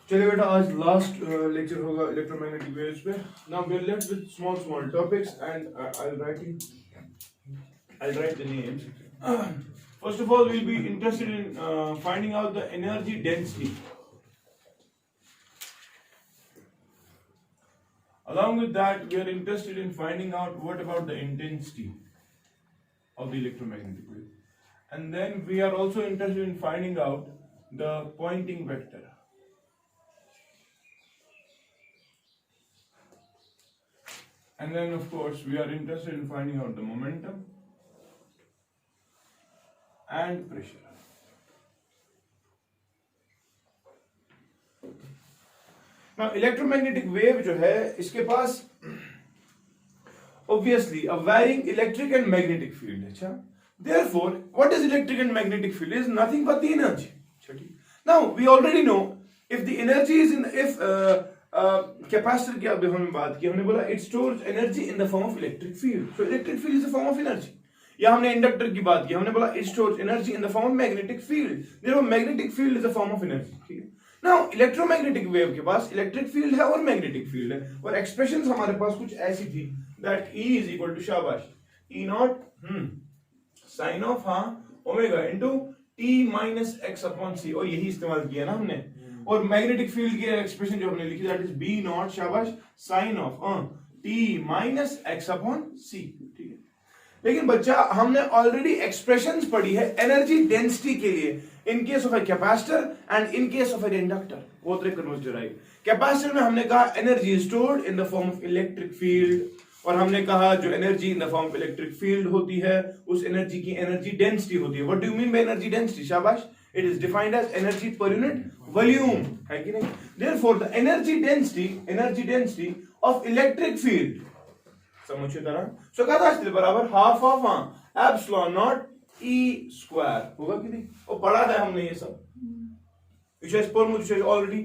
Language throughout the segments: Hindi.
चलिए बेटा, आज लास्ट लेक्चर होगा इलेक्ट्रोमैग्नेटिक वेव्स पे. Now we are left with small topics and I'll write the names. First of all, we'll be interested in finding out the energy density. Along with that, we are interested in finding out what about the intensity of the electromagnetic wave. And then we are also interested in finding out the Poynting vector. And then of course we are interested in finding out the momentum and pressure. Now electromagnetic wave जो है इसके पास obviously a varying electric and magnetic field. अच्छा, therefore what is electric and magnetic field is nothing but the energy. Now we already know if the energy is in capacitor की अभी हमने बात की, हमने बोला it stores energy in the form of electric field. So electric field is a form of energy. या हमने इंडक्टर की बात की, हमने बोला it stores energy in the form of magnetic field. देखो magnetic field is a form of energy. ठीक है. नाउ इलेक्ट्रोमैग्नेटिक वेव के पास इलेक्ट्रिक फील्ड है और मैग्नेटिक फील्ड है, और एक्सप्रेशंस हमारे पास कुछ ऐसी थी that E is equal to शाबाश E not sine of omega into T minus x upon C. और यही इस्तेमाल किया ना हमने. और मैग्नेटिक फील्ड की एक्सप्रेशन जो हमने लिखी दैट इज बी नॉट शाबाश sine of T minus x upon C. ठीक है. लेकिन बच्चा हमने ऑलरेडी एक्सप्रेशंस पढ़ी है एनर्जी डेंसिटी के लिए in case of a capacitor and in case of an inductor. वो कैपेसिटर में हमने कहा energy stored in the form of electric field, और हमने कहा जो energy in the form of electric field होती है उस एनर्जी की एनर्जी डेंसिटी होती है. What do you mean by energy density? शाबाश, it is defined as energy per unit volume, है कि नहीं? Therefore the energy density of electric field समझिए तरह सो क्या था बराबर half of epsilon not E square होगा कि नहीं? और पढ़ा है हमने ये सब. Already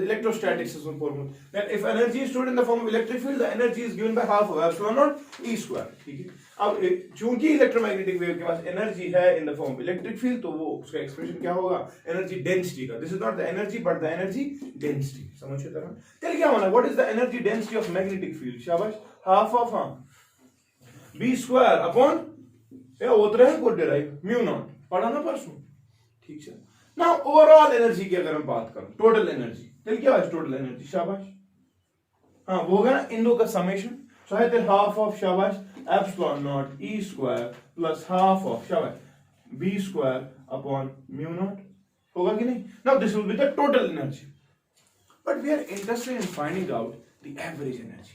electrostatics is important. That if energy is stored in the form of electric field, the energy is given by half of epsilon naught E square. ठीक है. अब चूंकि इलेक्ट्रोमैग्नेटिक वेव के पास एनर्जी है in the form of electric field, तो वो उसका एक्सप्रेशन क्या होगा? एनर्जी डेंसिटी का. This is not the energy but the energy density. समझिए तरह. चलिए क्या होना? What is the energy density of magnetic field? शाबाश, half of B square upon उतरे है को डिराइव म्यू नॉट. पढ़ा ना परसों? ठीक है. ना ओवरऑल एनर्जी की अगर हम बात करें, टोटल एनर्जी, तो क्या है टोटल एनर्जी? शाबाश, हाँ वो होगा ना इन दो का समेशन. सो है फिर हाफ ऑफ शाबाश epsilon not E square plus half of शाबाश B square upon mu naught. होगा कि नहीं? Now this will be the total energy, but we are interested in finding out the average energy.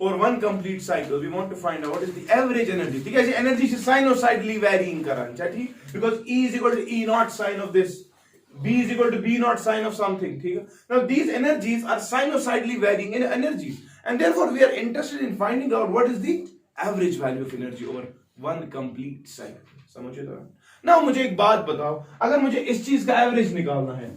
Or one complete cycle, we want to find out what is the average energy. ठीक है, एनर्जी से sinusoidally varying करना चाहिए, because E is equal to E naught sine of this, B is equal to B naught sine of something. ठीक है. Now these energies are sinusoidally varying in energies, and therefore we are interested in finding out what is the average value of energy over one complete cycle. समझिए तो. Now मुझे एक बात बताओ, अगर मुझे इस चीज का एवरेज निकालना है,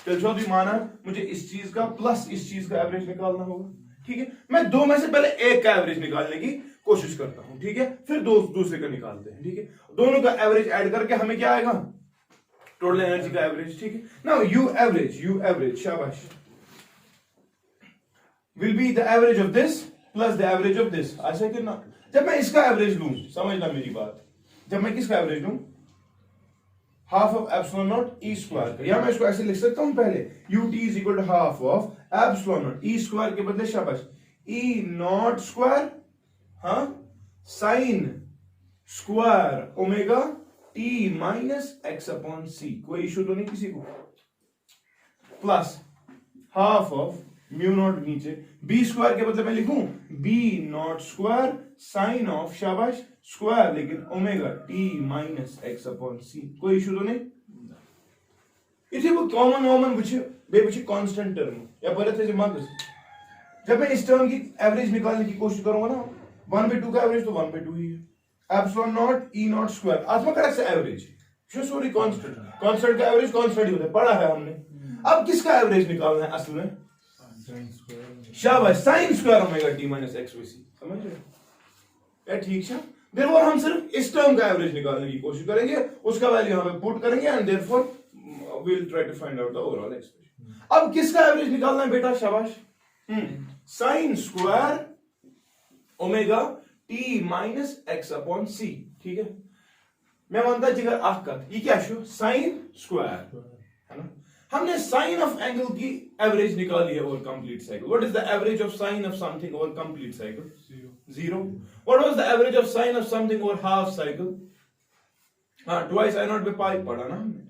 तो जो भी माना मुझे इस चीज का प्लस इस चीज का एवरेज निकालना होगा. ठीक है. मैं दो में से पहले एक का एवरेज निकालने की कोशिश करता हूं. ठीक है. फिर दूसरे का निकालते हैं. ठीक है. दोनों का एवरेज ऐड करके हमें क्या आएगा? टोटल एनर्जी का एवरेज. ठीक है. नाउ यू एवरेज शाबाश will be the average of this plus the average of this. ऐसा कि ना, जब मैं इसका एवरेज लूं, समझना मेरी बात, जब मैं किसका एवरेज लूं? Half of epsilon not E square का. या मैं इसको ऐसे लिख सकता हूं पहले, ut is equal to half of epsilon not E square के बदले शाबाश E not square sine square omega T minus x upon C. कोई इशू तो नहीं किसी को? Plus half of mu not नीचे B स्क्वायर के बदले मैं लिखूं B not square sine of शाबाश स्क्वायर लेकिन omega T minus x upon C. कोई इशू तो नहीं? इसे वो कॉमन बुझे बेबुझे कांस्टेंट टर्म या परत है मार्क्स. जब मैं इस टर्म की एवरेज निकालने की कोशिश करूंगा ना, 1/2 का एवरेज तो 1/2 ही है. Epsilon not E not square आत्मा का से एवरेज सॉरी कांस्टेंट का एवरेज कांस्टेंट ही होता है, पढ़ा है हमने. अब किसका एवरेज निकालना है असल में? शाबाश sine square omega T minus x c. समझ रहे हो? ठीक है. देयरफॉर हम सिर्फ इस टर्म का एवरेज निकालने की कोशिश करेंगे, उसका वैल्यू यहां पे पुट करेंगे, and therefore we'll try to find out the overall expression. अब किसका एवरेज निकालना है बेटा? शाबाश. Sine square omega T minus X upon C. ठीक है, मैं मानता जिगर आख कत ये क्या शो साइन स्क्वायर है ना. हमने साइन ऑफ एंगल की एवरेज निकाली है over complete cycle. What is the average of sine of something over complete cycle? 0. What was the average of sine of something over half cycle? हाँ, twice I naught by pi पढ़ा ना हमने.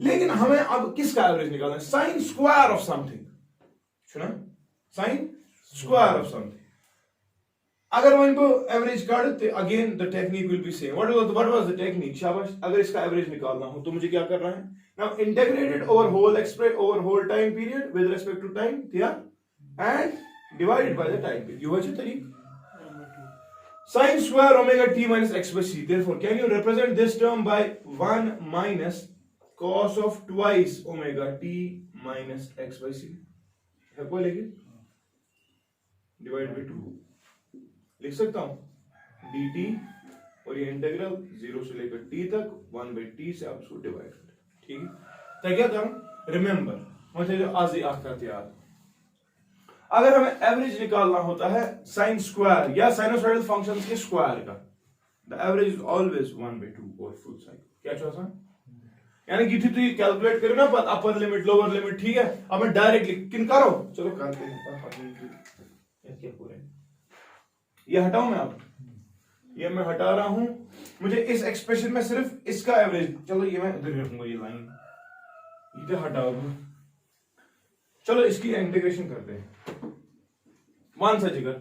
लेकिन हमें अब किसका एवरेज निकालना है? Sine square of something. सुना, साइन स्क्वायर ऑफ समथिंग. अगर वन को एवरेज काढते again the technique will be same. What was the technique? शाबाश. अगर इसका एवरेज निकालना हो तो मुझे क्या करना है? Now integrated over whole time period with respect to time and divided by the time period. यो है तरीका. Sin square omega t minus x by c. Therefore, can you represent this term by 1 minus cos of twice omega t minus x by c? है कोई लेकिन डिवाइड बाय 2 लिख सकता हूं dt और ये इंटीग्रल 0 से लेकर t तक 1 by t से आप इसको डिवाइड करें. ठीक है, तो क्या करूं? रिमेंबर मुझे जो आज ही आखिर याद. अगर हमें एवरेज निकालना होता है साइन स्क्वायर या साइनोसॉइडल फंक्शंस के स्क्वायर का, the average is always 1 by 2 और फुल साइकिल. क्या चौथा? यानी कि तो ये कैलकुलेट करो ना अपर लिमिट लोअर लिमिट. ठीक है, अब मैं डायरेक्टली किन करो, चलो करते हैं. क्या पूरे ये हटाऊं मैं? अब ये मैं हटा रहा हूं. मुझे इस एक्सप्रेशन में सिर्फ इसका एवरेज, चलो ये मैं इधर रखूंगा, ये लाइन इधर हटाओ. चलो इसकी इंटीग्रेशन करते हैं. वन सा जिगर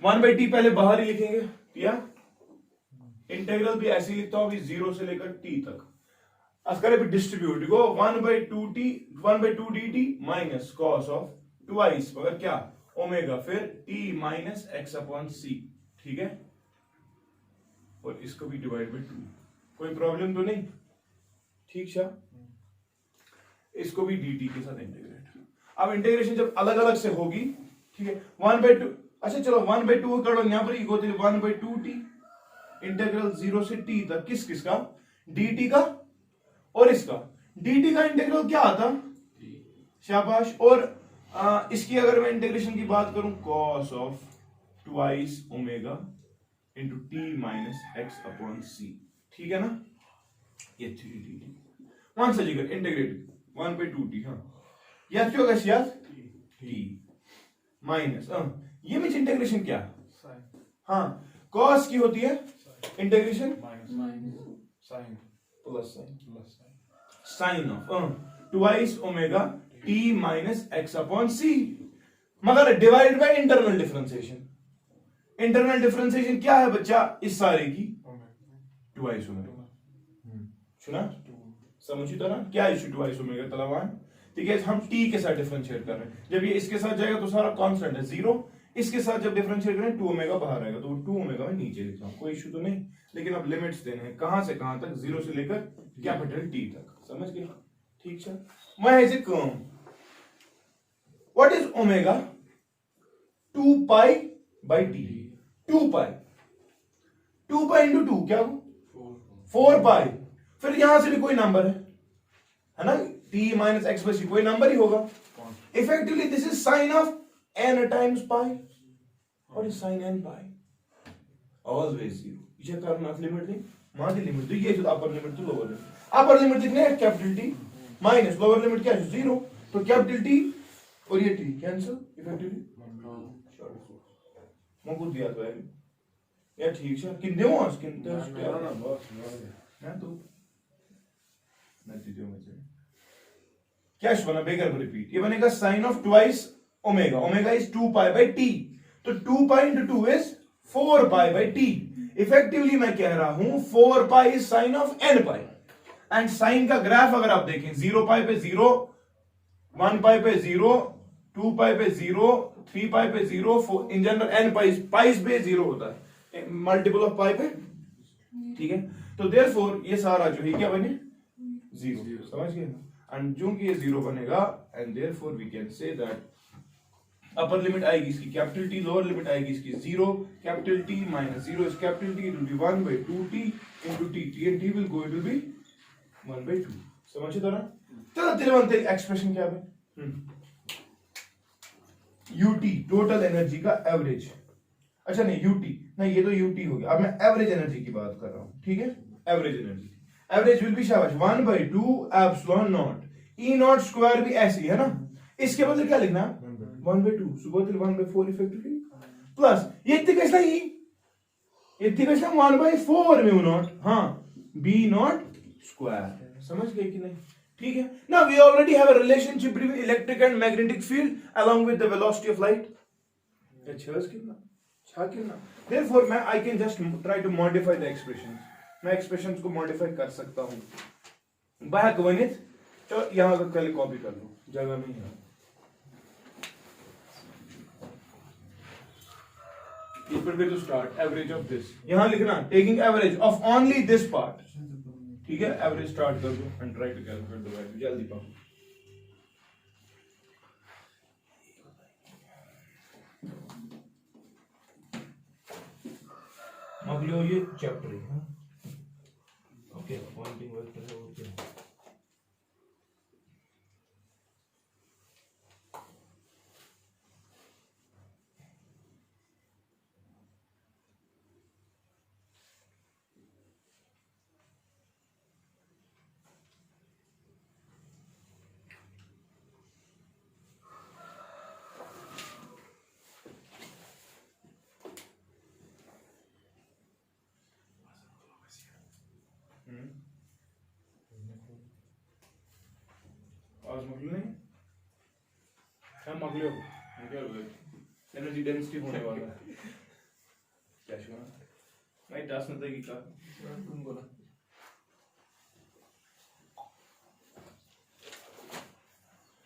1 by t पहले बाहर ही लिखेंगे या इंटीग्रल भी ऐसे ही लिखता हूं अभी 0 से लेकर t तक. अस्करे भी डिस्ट्रीब्यूट को 1 by 2 dt minus cos of twice मगर क्या ओमेगा फिर t minus X upon C. ठीक है, और इसको भी डिवाइड बाय 2. कोई प्रॉब्लम तो नहीं? ठीक है, इसको भी dt के साथ इंटीग्रेट. अब इंटीग्रेशन जब अलग अलग से होगी, ठीक है, 1 by 2. अच्छा चलो 1 by 2 कर लो यहां पर. इको 1 by 2t इंटीग्रल 0 से t तक किस किसका? dt का और इसका. dt का इंटीग्रल क्या आता? शाबाश. और इसकी अगर मैं इंटीग्रेशन की बात करूं cos of twice omega into t minus X upon C. ठीक है ना, ये 3dt. वन से लेकर इंटीग्रेट 1 by 2t. हाँ, या क्यों होगा यार? t माइनस ये में इंटीग्रेशन क्या? हाँ, cos की होती है integration sine plus sine of twice omega t minus X upon C. मगर divide by internal differentiation. Internal differentiation क्या है बच्चा इस सारे की? Twice omega. सुना समझी तो ना क्या इशू? Twice omega तलावान. ठीक है, हम t के साथ डिफरेंशिएट कर रहे हैं. जब ये इसके साथ जाएगा तो सारा कांस्टेंट है 0. इसके साथ जब डिफरेंशिएट करें 2 ओमेगा बाहर आएगा तो 2 ओमेगा में नीचे लिखता हूं. कोई इशू तो नहीं. लेकिन अब लिमिट्स देने हैं कहां से कहां तक? 0 से लेकर कैपिटल T तक. समझ गए? ठीक है, मैं इसे कहूं what is omega? 2 pi by t. 2 pi into 2 क्या हो? 4 पाई. फिर यहां से भी कोई नंबर है ना, t माइनस एक्स बाई सी कोई नंबर ही होगा. Effectively this is sine of n times pi. What is sine n pi? Always 0. ये करना लिमिट दी मादी लिमिट. तो ये जो अपर लिमिट तो लोअर लिमिट. अपर लिमिट लिखने है capital T minus lower limit क्या है? 0. तो कैपिटल T और ये t कैंसिल. इफेक्टिवली मको दिया तो है या ठीक है कि देओ आज कि ना बस ना तो नतीजे में क्या बना बेगर पर रिपीट. ये बनेगा sine of twice omega. Omega is 2 pi by t. तो 2 pi into 2 is 4 pi by t. Effectively मैं कह रहा हूं 4 pi is sine of n pi. And sine का ग्राफ अगर आप देखें 0 पाई पे 0, 1 पाई पे 0, 2 पाई पे 0, 3 पाई पे 0, इन जनरल n पाइस पे 0 होता है मल्टीपल ऑफ पाई पे. ठीक है, तो देयरफॉर ये सारा जो है क्या बने 0. समझ गए? एंड चूंकि ये 0 बनेगा and therefore we can say that upper limit आएगी इसकी कैपिटल T, लोअर लिमिट आएगी इसकी 0. Capital T minus 0 is capital T. It will be 1 by 2t into t. t and t will go, it will be 1 by 2. समझे तो ना? चलो तिलवंत एक्सप्रेशन क्या है, यूटी टोटल एनर्जी का एवरेज, अच्छा नहीं यूटी नहीं, ये तो यूटी हो गया, अब मैं एवरेज एनर्जी की बात कर रहा हूं, ठीक है, average energy, average will B शाबाश 1/2 epsilon not, e not square भी ऐसे ही है ना, इसके बदले क्या लिखना 1/2 सुबह 1/4 इफेक्टिवली प्लस ये इतने कैसा ही इतने कैसा 1/4 म्यू नॉट, हाँ बी नॉट स्क्वायर, समझ गए कि नहीं, ठीक है ना। We already have a relationship between electric and magnetic field along with the velocity of light, अच्छा कितना छा कितना, therefore मैं I can just try to modify the expressions, मैं expressions को modify कर सकता हूं बाहर गणित, तो यहां तक पहले कॉपी कर लो, जगह नहीं है, it will be to start average of this, यहां लिखना taking average of only this part, ठीक है, एवरेज स्टार्ट कर दो and try to calculate the value, जल्दी पाओ, मगलो ये चैप्टर है, ओके पॉइंटिंग वेक्टर है, ओके आज मगलो नहीं क्या मगलो क्या एनर्जी डेंसिटी होने वाला है, क्या शुआ मैं टास्क में तक का तुम बोला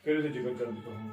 फिर से जिक्र कर देता हूं,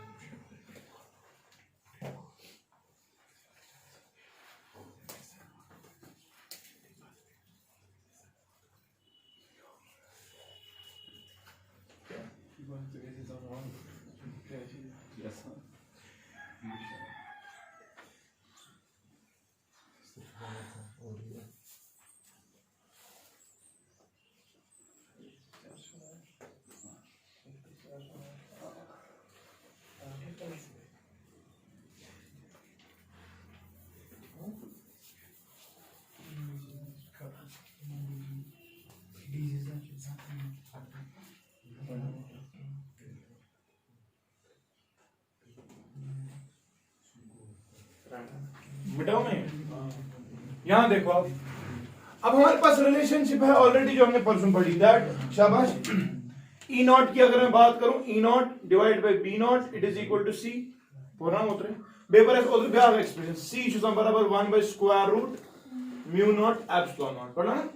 मिटाओ नहीं, यहां देखो आप, अब हमारे पास रिलेशनशिप है ऑलरेडी जो हमने परसों पढ़ी, दैट शाबाश ई नॉट की अगर मैं बात करूं, E not divide by B naught it is equal to C, पूरा उतरे बेपर और ब्याह एक्सप्रेशन सी छुसा बराबर 1/√μ नॉट एप्सिलॉन नॉट, पढ़ा ना,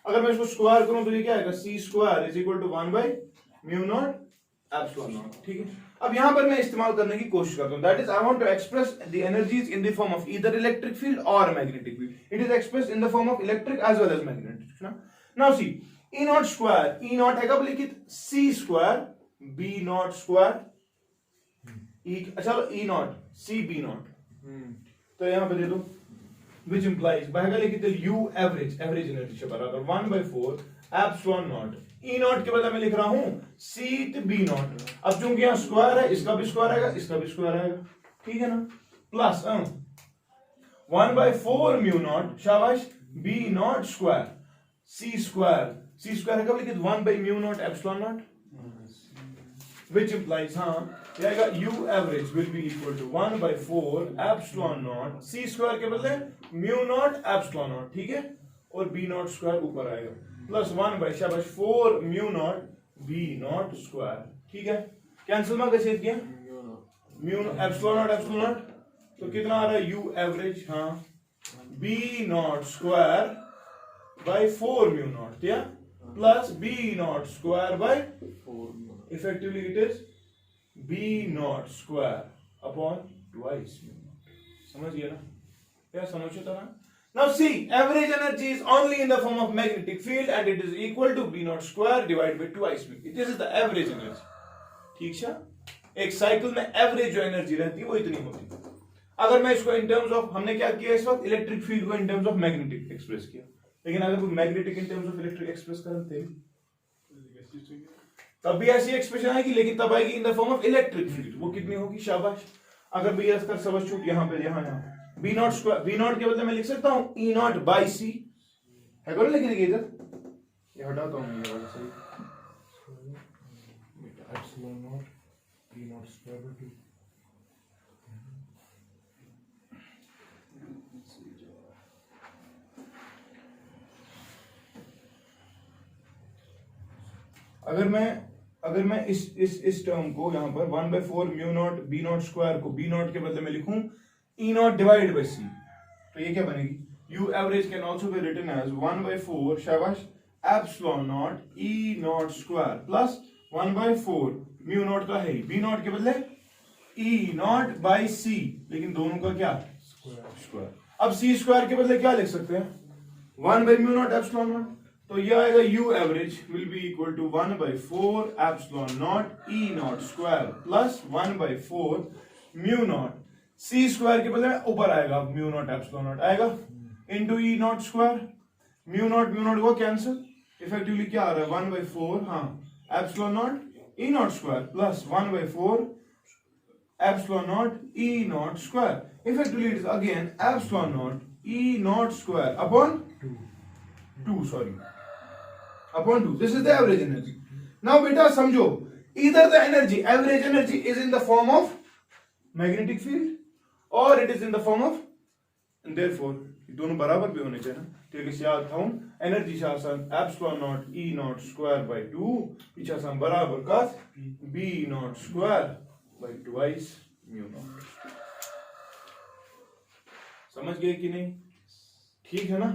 अगर मैं इसको स्क्वायर करूं तो ये क्या आएगा, C square is equal to 1/μ naught epsilon naught, ठीक है। अब यहां पर मैं इस्तेमाल करने की कोशिश करता हूं, that is I want to express the energies in the form of either electric field और magnetic field, it is expressed in the form of electric as well as magnetic ना। Now C E not square, E naught है कब लिखित C square B not square, चलो E naught C B naught, तो यहां पे दे दो which implies बहगा लिखित u एवरेज, एवरेज एनर्जी से बराबर 1/4 एप्सिलॉन नॉट, ई नॉट के बदले मैं लिख रहा हूं सी बी नॉट, अब चूंकि यहां स्क्वायर है इसका भी स्क्वायर आएगा, इसका भी स्क्वायर आएगा, ठीक है ना, प्लस 1/4 म्यू नॉट शाबाश b not square, c square है कब लिखित 1/μ naught epsilon naught, which implies जाएगा u average will be equal to 1/4 epsilon not, c square के बदले म्यू नॉट एप्सिलॉन नॉट, ठीक है, और b नॉट स्क्वायर ऊपर आएगा plus 1/4 mu not b not square, ठीक है, कैंसिल में कैसे किया म्यू एप्सिलॉन नॉट, तो कितना आ रहा है u एवरेज, हाँ b not square by 4 mu naught, या plus b not square by 4, effectively it is b not square upon twice mu not, समझ गया ना, क्या समझो था ना। Now see, average energy is only in the form of magnetic field and it is equal to b not square divided by twice mu, this is the average energy, ठीक है, एक साइकिल में एवरेज जो एनर्जी रहती है वो इतनी होती है। अगर मैं इसको इन टर्म्स ऑफ, हमने क्या किया इस वक्त इलेक्ट्रिक फील्ड को in terms of magnetic express किया, लेकिन अगर कोई magnetic in terms of electric express करते तब भी ऐसी एक्सप्रेशन आएगी, लेकिन तब आएगी इन the form of electric field. वो कितनी होगी? शाबाश। अगर भैया इसका सबस्टिट्यूट यहाँ पे यहाँ b not square, B not के बदले मैं लिख सकता हूँ ई नॉट बाई सी है, करो लिख देखिए इधर, ये हटाता हूँ ये वाला सही, epsilon not e not square by 2। अगर मैं इस टर्म को यहाँ पर 1/4 mu not b not square को बी नॉट के बदले में लिखूं e not divide by c, तो ये क्या बनेगी? U average can also be written as 1/4 शाबाश epsilon not e not square plus 1/4 mu not का है बी नॉट के बदले ई नॉट बाई सी, लेकिन दोनों का क्या? स्क्वायर। अब सी स्क्वायर के बदले क्या लिख सकते हैं? 1/म्यू नॉट एप्सिलॉन नॉट, तो ये आएगा u average will be equal to 1/4 epsilon not e not square plus 1/4 mu not c square के बदले में ऊपर आएगा म्यू नॉट एप्सिलॉन नॉट आएगा into e not square, mu not को कैंसिल, इफेक्टिवली क्या आ रहा है? 1/4 हाँ epsilon not e not square plus 1/4 epsilon not e not square, effectively it is again epsilon not e not square upon 2 sorry upon 2. This is the average energy. Now beta समझो, either the energy average energy is in the form of magnetic field or it is in the form of, and therefore दोनों बराबर भी होने चाहिए ना, तो ये किसी याद था एनर्जी से आसान epsilon not e not square by 2 पीछे आसान बराबर का b not square by twice mu not. समझ गए कि नहीं? ठीक है ना?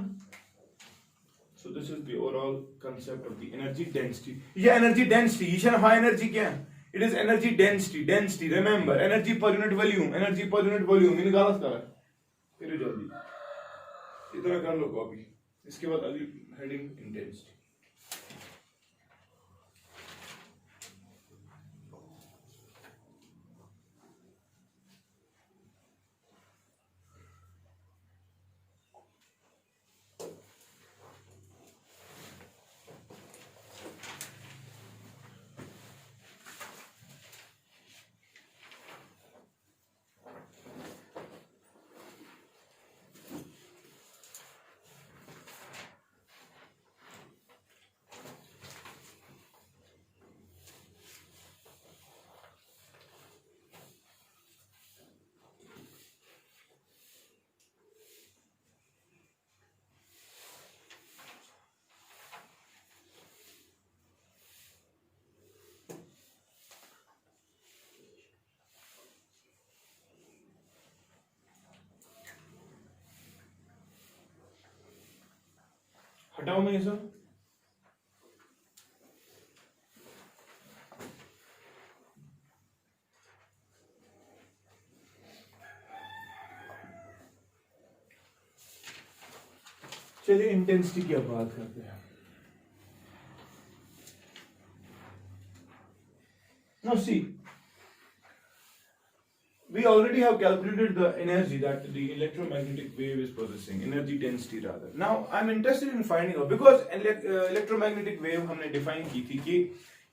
So this is the overall concept of the energy density. ये energy density, ये ना high energy क्या है? It is energy density. Remember, energy per unit volume. मैंने गलत करा, फिर जल्दी इतना कर लो कॉपी। इसके बाद अगली हेडिंग इंटेंसिटी। हटाओ मैं ये सब। चलिए इंटेंसिटी की अब बात करते हैं। Now see, we already have calculated the energy that the electromagnetic wave is possessing, energy density rather. Now I'm interested in finding out, because electromagnetic wave हमने define की थी कि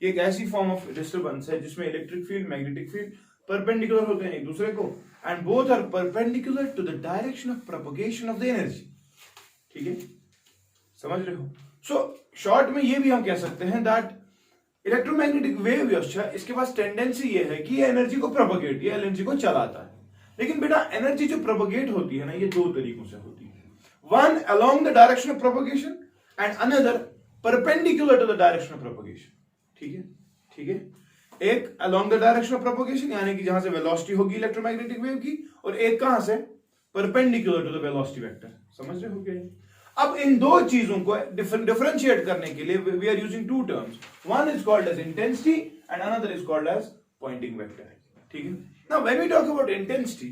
ये एक ऐसी form of disturbance है जिसमें electric field, magnetic field perpendicular होते हैं एक दूसरे को, and both are perpendicular to the direction of propagation of the energy. ठीक है, समझ रहे हो? So short में ये भी हम कह सकते हैं that इलेक्ट्रोमैग्नेटिक वेव इसके पास टेंडेंसी ये है कि ये एनर्जी को प्रोपगेट, ये एनर्जी को चलाता है। लेकिन बेटा एनर्जी जो प्रोपगेट होती है ना, ये दो तरीकों से होती है, one along the direction of propagation and another perpendicular to the direction of propagation. ठीक है, ठीक है, एक along the direction of propagation यानी कि जहां से वेलोसिटी होगी इलेक्ट्रोमैग्नेटिक वेव की, और एक कहां से? Perpendicular to the velocity vector. समझ रहे हो क्या? अब इन दो चीजों को डिफरेंशिएट करने के लिए we are using two terms, one is called as intensity and another is called as Poynting vector. ठीक है, now when we talk about intensity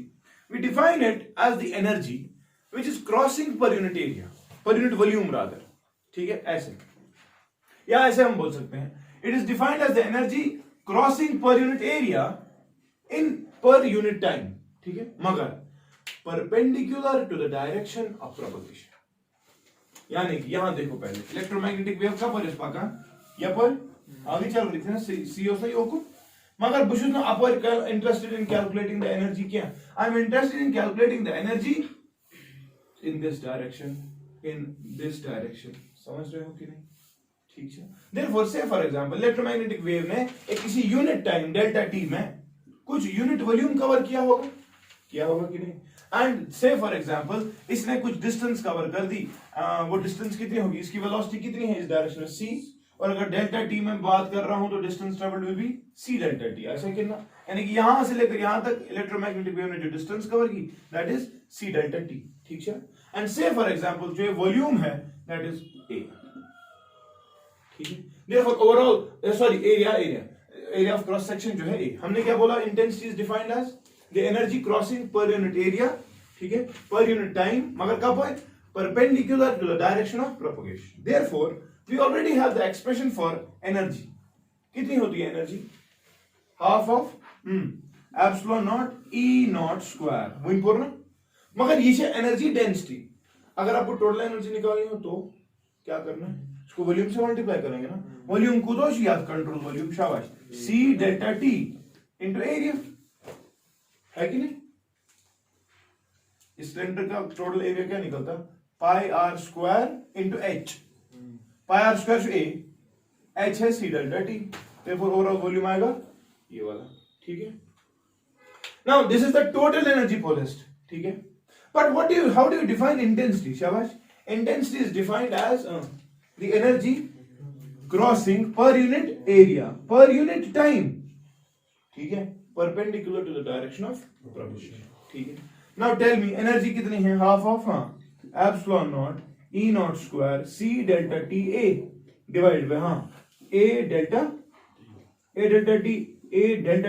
we define it as the energy which is crossing per unit area, per unit volume rather. ठीक है, ऐसे या ऐसे हम बोल सकते हैं, it is defined as the energy crossing per unit area in per unit time. ठीक है, मगर perpendicular to the direction of propagation. यानी कि यहां देखो, पहले इलेक्ट्रोमैग्नेटिक वेव का पर या पर आगे चल रही थी ना सी ओ सी ओ को मगर बुश ना अपर interested in calculating the energy क्या I am interested in calculating the energy in this direction समझ रहे हो कि नहीं ठीक है देयरफॉर से फॉर एग्जांपल इलेक्ट्रोमैग्नेटिक वेव ने एक किसी यूनिट टाइम डेल्टा टी में कुछ यूनिट वॉल्यूम कवर किया होगा कि नहीं एंड से फॉर एग्जांपल इसने कुछ डिस्टेंस कवर कर दी वो डिस्टेंस कितनी होगी इसकी वेलोसिटी कितनी है इस डायरेक्शन में c और अगर डेल्टा टी में बात कर रहा हूं तो distance travelled will be c delta T ऐसा कितना यानी कि यहां से लेकर यहां तक इलेक्ट्रोमैग्नेटिक वेव ने जो डिस्टेंस कवर की that is c delta t ठीक है एंड से फॉर एग्जांपल जो वॉल्यूम है दैट इज a ठीक है therefore overall sorry area of cross section जो है a हमने क्या बोला intensity is defined as the energy crossing per unit area ठीक है पर यूनिट टाइम मगर कब है perpendicular to the direction of propagation therefore we already have the expression for energy कितनी होती है energy half of epsilon not e not square वही पूर्ण मगर ये एनर्जी डेंसिटी अगर आपको टोटल एनर्जी निकालनी हो तो क्या करना है इसको वॉल्यूम से मल्टीप्लाई करेंगे ना वॉल्यूम को तो याद कंट्रोल वॉल्यूम शाबाश c delta t into area है कि नहीं इस सिलेंडर का टोटल एरिया क्या निकलता pi r square into h pi r square a h है c delta t therefore overall volume आएगा ये वाला ठीक है now this is the total energy पोलेस्ट ठीक है but how do you define intensity शाबाश intensity is defined as the energy crossing per unit area per unit time ठीक है perpendicular to the direction of propagation ठीक है now tell me energy कितनी है half of epsilon naught e naught square c delta t a divided by a delta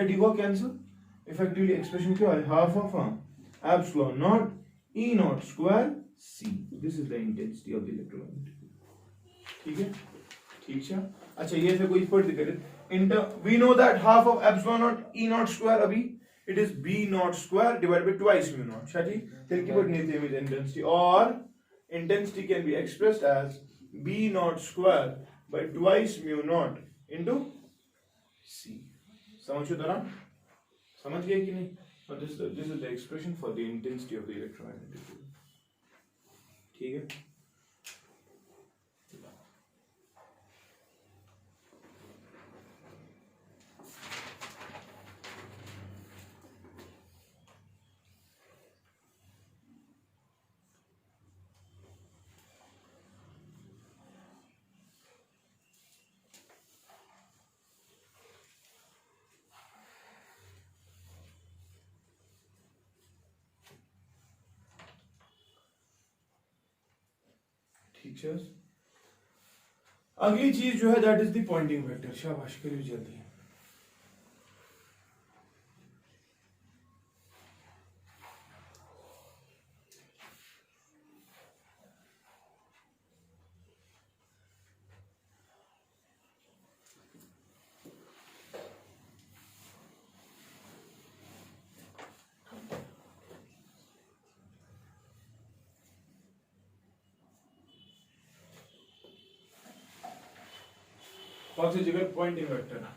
t को cancel effectively expression क्या है half of epsilon naught e naught square c this is the intensity of the electromagnetic ठीक है ठीक है अच्छा ये से कोई पढ़ दिक्कत we know that half of epsilon naught e naught square अभी it is b naught square divided by twice mu naught शादी फिर की पढ़नी थी with intensity और intensity can be expressed as b naught square by twice mu naught into c समझो तरह समझ गए कि नहीं so this is the expression for the intensity of the electromagnetic field ठीक है अगली चीज जो है that is the Poynting vector शाबाश करिए जल्दी कौन सी जगह Poynting vector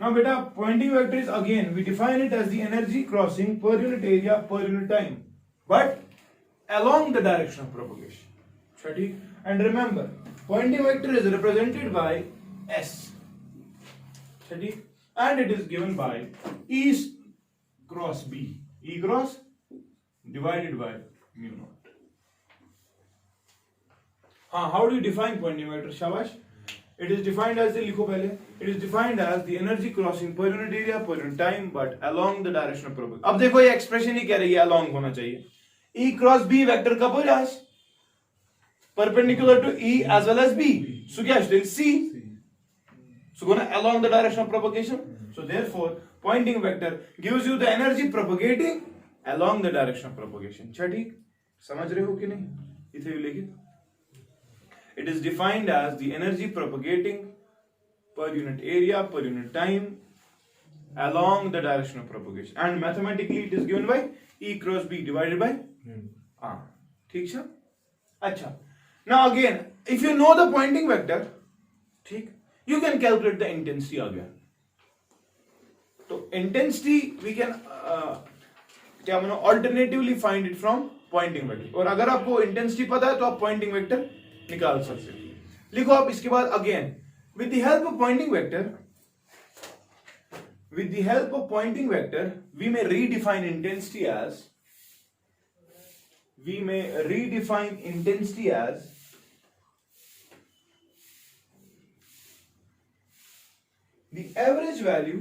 now beta pointing vector is again we define it as the energy crossing per unit area per unit time but along the direction of propagation Shadi? And remember pointing vector is represented by s Shadi? And it is given by e cross b e cross divided by mu naught how do you define pointing vector shabash it is defined as लिखो पहले it is defined as the energy crossing per unit area per unit time but along the direction of propagation अब देखो ये एक्सप्रेशन ही कह रही है along होना चाहिए e cross b वेक्टर कब हो जाए perpendicular to e as well as b so क्या still c so gonna along the direction of propagation so therefore pointing vector gives you the energy propagating along the direction of propagation ठीक समझ रहे हो कि नहीं इथे लिखित it is defined as the energy propagating per unit area per unit time along the direction of propagation and mathematically it is given by e cross b divided by ठीक है। अच्छा, now again if you know the Poynting vector, ठीक, you can calculate the intensity आ गया। तो इंटेंसिटी वी कैन क्या मानो alternatively find it from Poynting vector, और अगर आपको इंटेंसिटी पता है तो आप पॉइंटिंग वेक्टर निकाल सकते हैं। लिखो आप इसके बाद again with the help of Poynting vector, with the help of pointing vector we may redefine intensity as the average value,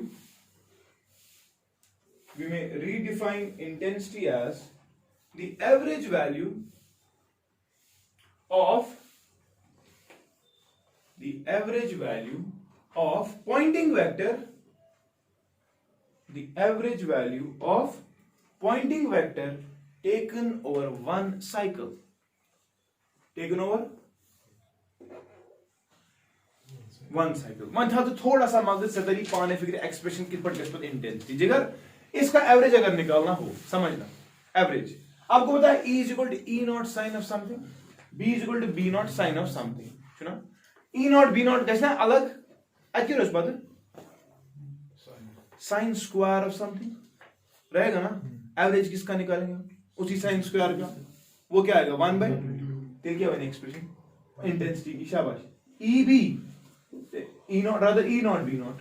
we may redefine intensity as the average value of pointing vector, the average value of pointing vector taken over one cycle, taken over one cycle। मन था तो थोड़ा सा मगज से तरी पाने फिक्र एक्सप्रेशन कित पर किस्मत इंटेंसिटी जिगर इसका एवरेज अगर निकालना हो, समझना एवरेज आपको पता है E is equal to E naught sin of something, B is equal to B naught sin of something, सुना E naught B naught कैसे अलग एक्यूरेट बात है, साइन स्क्वायर ऑफ समथिंग रहेगा ना, एवरेज किसका निकालेंगे उसी साइन स्क्वायर का, वो क्या आएगा 1/2, फिर क्या बने एक्सप्रेशन इंटेंसिटी की, शाबाश EB E naught rather E naught B naught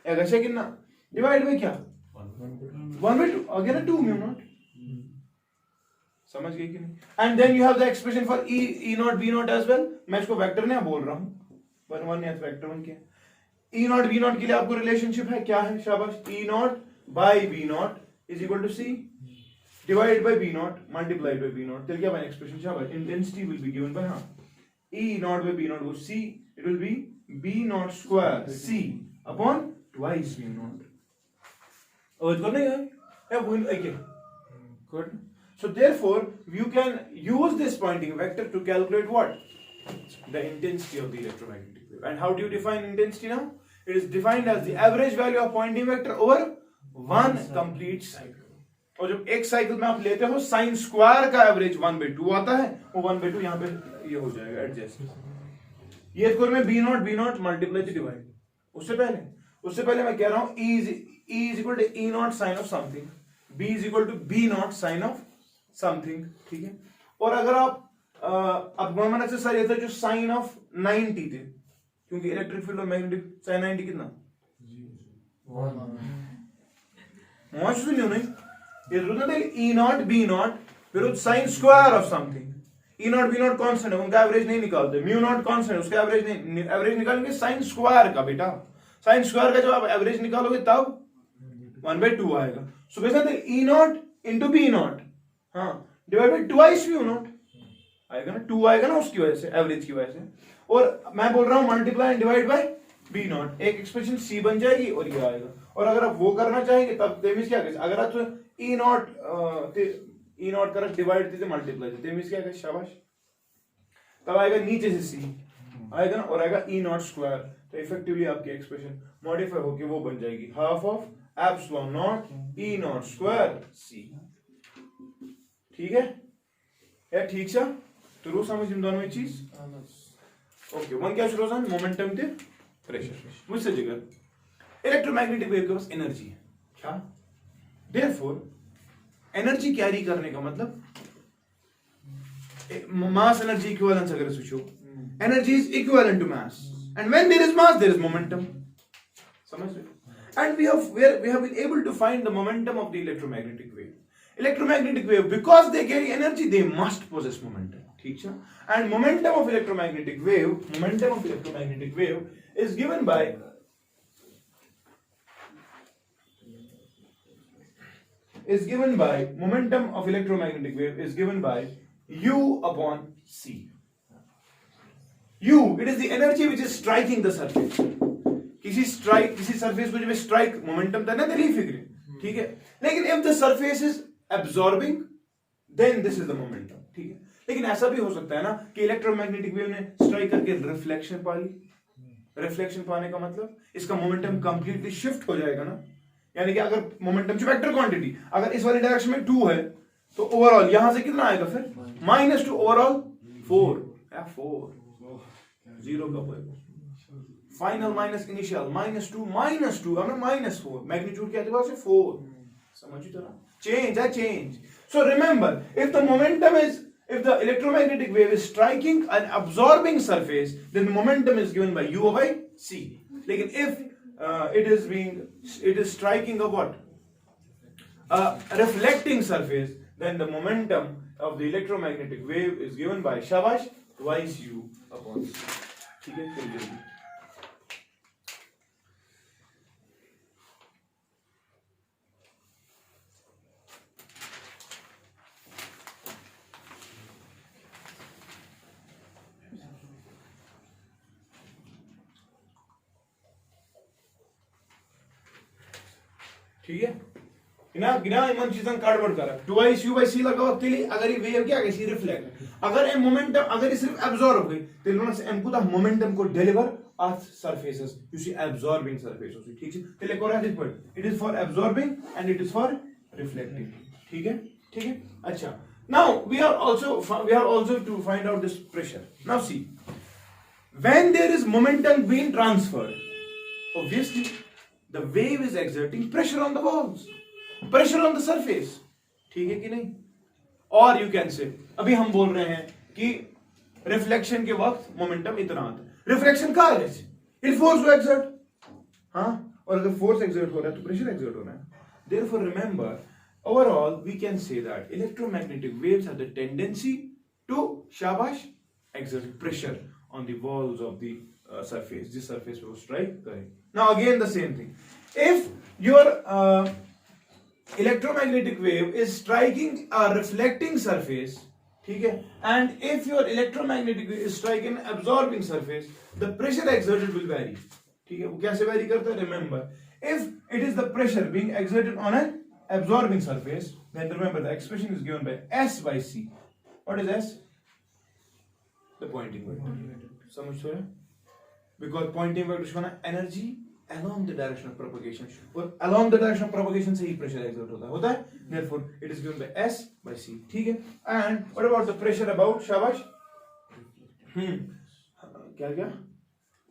ऐसा है कितना डिवाइड बाय क्या 1/2 अगेन 2 म्यू नॉट, समझ गए कि नहीं। And then you have the expression for E naught B naught as well, मैं इसको वेक्टर नहीं बोल रहा हूं, 1 या वेक्टर 1 क्या E naught B naught के लिए आपको रिलेशनशिप है क्या है, शाबाश E naught by B naught is equal to C divided by B naught multiplied by B naught, फिर क्या बने एक्सप्रेशन, शाबाश intensity will be given by हाँ E naught by B naught वो C, it will be B naught square C upon twice B naught, और करना है या वो okay good। So therefore you can use this pointing vector to calculate what, the intensity of the electromagnetic wave। And how do you define intensity now? It is defined as the average value of pointing vector over one complete cycle। और जब एक साइकिल में आप लेते हो साइन स्क्वायर का एवरेज 1/2 आता है, वो 1/2 यहाँ पे ये हो जाएगा एडजस्ट, ये स्क्वायर में B naught multiply two divide. उससे पहले मैं कह रहा हूं E is equal to E naught sin of something, B is equal to B naught sin of something, ठीक है। और अगर आप अब गवर्नमेंट से सर ये था जो साइन ऑफ 90 थे, क्योंकि इलेक्ट्रिक फील्ड और मैग्नेटिक साइन 90 कितना मौज तो नहीं, ये जरूरत है E naught B naught फिर sine square of something, E naught B naught constant है, उनका एवरेज नहीं निकालते, म्यू नॉट कांस्टेंट है, उसका एवरेज नहीं, एवरेज निकालेंगे साइन स्क्वायर का, बेटा साइन स्क्वायर का जब आप एवरेज निकालोगे तब 1/2 आएगा। So basically E naught into B naught हाँ divide by twice mu not आएगा ना, 2 आएगा ना उसकी वजह से, एवरेज की वजह से, और मैं बोल रहा हूं multiply and divide by B naught, एक एक्सप्रेशन C बन जाएगी और ये आएगा। और अगर आप वो करना चाहेंगे तब तेमिस क्या करें, अगर आप E naught कर डिवाइड थे मल्टीप्लाई थे तेमिस क्या करें, शाबाश तब आएगा नीचे से C आएगा ना, और आएगा E naught स्क्वायर, तो इफेक्टिवली आपकी एक्सप्रेशन मॉडिफाई होके वो बन जाएगी half of epsilon not E naught square C, ठीक है यार, ठीक सा तो रो समझ इन दोनों में चीज ओके। वन क्या शुरू होता है मोमेंटम ते प्रेशर, मुझसे जगह इलेक्ट्रोमैग्नेटिक वेव के पास एनर्जी है क्या, देयरफॉर एनर्जी कैरी करने का मतलब मास एनर्जी इक्विवेलेंस अगर सोचो, energy is equivalent to mass and when there is mass there is momentum, समझ रहे। And we have been able to find the momentum of the electromagnetic wave. Electromagnetic wave, because they carry energy, they must possess momentum, ठीक है। And momentum of electromagnetic wave is given by momentum of electromagnetic wave is given by U upon C। U, it is the energy which is striking the surface। किसी सरफेस को जब स्ट्राइक मोमेंटम था ना दिली फिक्र, ठीक है, लेकिन if the surface is absorbing then this is the momentum, ठीक है। लेकिन ऐसा भी हो सकता है ना कि इलेक्ट्रोमैग्नेटिक वेव ने स्ट्राइक करके रिफ्लेक्शन पा ली, रिफ्लेक्शन पाने का मतलब इसका मोमेंटम कंप्लीटली शिफ्ट हो जाएगा ना, यानी कि अगर मोमेंटम जो वेक्टर क्वांटिटी अगर इस वाली डायरेक्शन में 2 है तो ओवरऑल यहां से कितना आएगा फिर -2 overall 4, 0 का होएगा, फाइनल माइनस इनिशियल -2 हमें -4, मैग्नीट्यूड क्या था 4, समझिए तो ना, change है change. So remember, if the momentum is, if the electromagnetic wave is striking an absorbing surface, then the momentum is given by u by c. Lekin if it is striking a what, a reflecting surface, then the momentum of the electromagnetic wave is given by shabash twice u upon c. ठीक है, चलिए जल्दी. ठीक है, गिना इमन चीजन कार्डवर्ड करा, ट्वाइस u by c लगाओ तेली, अगर ये वेव क्या कैसी रिफ्लेक्ट, अगर ये मोमेंटम, अगर ये सिर्फ एब्जॉर्ब हो गई तेल ना से एम को ता मोमेंटम को deliver earth surfaces, you see absorbing surfaces, ठीक है, तेले को रहा this point, it is for absorbing and it is for reflecting. ठीक है, ठीक है. अच्छा, now we are also to find out this pressure. Now see, when there is momentum being transferred, obviously the wave is exerting pressure on the walls, pressure on the surface. ठीक है कि नहीं? और you can say, अभी हम बोल रहे हैं कि रिफ्लेक्शन के वक्त मोमेंटम इतना आता है, रिफ्लेक्शन कहाँ है? इट फोर्स टू एक्सर्ट, हाँ, और अगर फोर्स एक्सर्ट हो रहा है तो प्रेशर एक्सर्ट हो रहा है. Therefore remember, overall we can say that electromagnetic waves have the tendency to shabash exert pressure on the walls of the surface, this surface will strike. Correct. Now again the same thing, if your electromagnetic wave is striking a reflecting surface, ठीक है, and if your electromagnetic wave is striking an absorbing surface, the pressure exerted will vary. ठीक है, वो कैसे vary करता है? Remember, if it is the pressure being exerted on an absorbing surface, then remember the expression is given by S by C. What is S? The pointing vector. समझ रहे हैं? Because pointing vector show ना energy along the direction of propagation, और along the direction of propagation से ही pressure exert होता है. Therefore, it is given by S by C. ठीक है? And what about the pressure about शाबाश? क्या?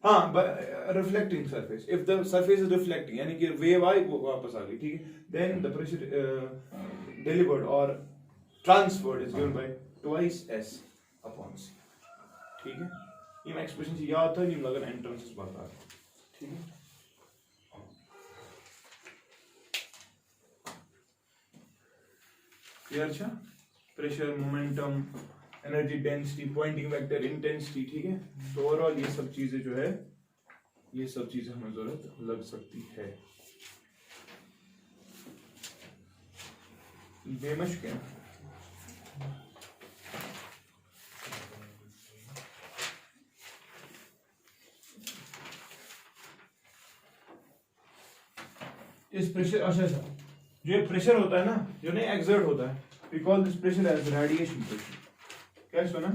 हाँ, reflecting surface. If the surface is reflecting, यानी कि wave आई वो वापस आ गई, ठीक है? Then the pressure delivered or transferred is given by twice S upon C. ठीक है? ये मैं एक्सप्रेशन से याद था, नहीं लगा एंट्रेंस बात आ रही. ठीक है, क्लियर? अच्छा, pressure, momentum, energy density, Poynting vector, intensity. ठीक है, तो ओवरऑल ये सब चीजें जो है, ये सब चीजें हमें जरूरत लग सकती है. बेमश क्या इस प्रेशर, अच्छा जो ये प्रेशर होता है ना, जो नहीं एक्सर्ट होता है, we call this pressure as radiation pressure. क्या सुना?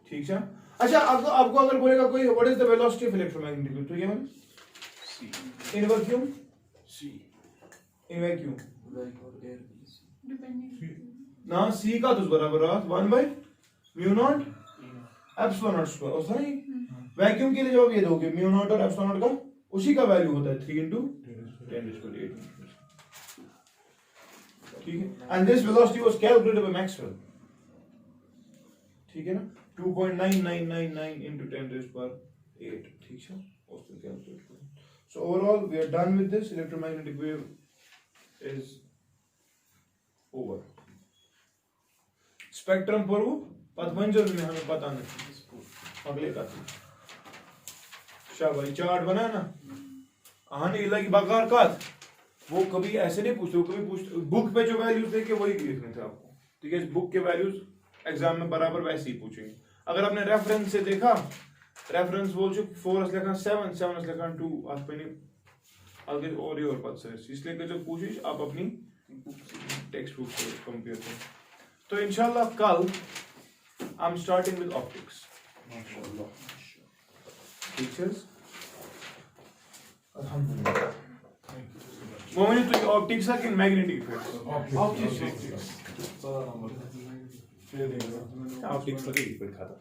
ठीक है. अच्छा, आपको अगर बोलेगा कोई what is the velocity of electromagnetic wave, तो ये मतलब c in vacuum, c in vacuum ना, c का तो बराबर है 1/μ0 एप्सिलॉन नॉट स्क्वायर. और सही वैक्यूम के लिए जवाब ये दोगे, μ0 और एप्सिलॉन नॉट का उसी का वैल्यू होता है 3 × 10⁸. ठीक है, and this velocity was calculated by Maxwell. ठीक है ना, 2.9999 × 10⁸. ठीक है, उसको कैलकुलेट करो. So overall we are done with this. Electromagnetic wave is over. Spectrum पर वो पथमंजर में हमें पता नहीं, अगले का शाबाश चार्ट बना ना, आने लगी बकार का, वो कभी ऐसे नहीं पूछते, वो कभी पूछते बुक पे जो वैल्यूज देखे वही लिखने थे आपको. ठीक है, बुक के वैल्यूज एग्जाम में बराबर वैसे ही पूछेंगे. अगर आपने रेफरेंस से देखा, रेफरेंस बोल 4 लेखा 7 लेखा 2 आपने आगे और पद से, इसलिए जब पूछिश आप अपनी टेक्स्ट बुक से कंपेयर करें. तो इंशाल्लाह कल I'm starting with optics. MashaAllah. Teachers, Alhamdulillah. Thank you so much. मोमिन तो ऑप्टिक्स है कि मैग्नेटिक इफेक्ट्स ऑप्टिक्स ऑप्टिक्स का इफेक्ट खाता